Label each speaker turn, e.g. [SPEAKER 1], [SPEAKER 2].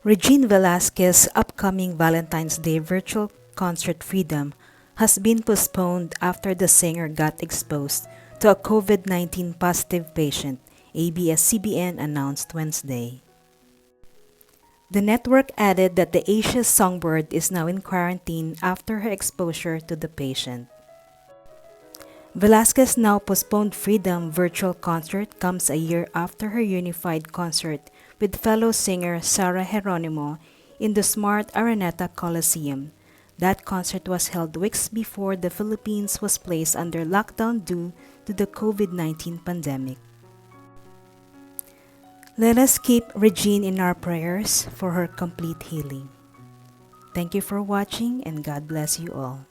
[SPEAKER 1] Regine Velasquez's upcoming Valentine's Day virtual concert Freedom has been postponed after the singer got exposed to a COVID-19 positive patient, ABS-CBN announced Wednesday. The network added that the Asia's Songbird is now in quarantine after her exposure to the patient. Velasquez now postponed Freedom virtual concert comes a year after her unified concert with fellow singer Sarah Geronimo in the Smart Araneta Coliseum. That concert was held weeks before the Philippines was placed under lockdown due to the COVID-19 pandemic. Let us keep Regine in our prayers for her complete healing. Thank you for watching and God bless you all.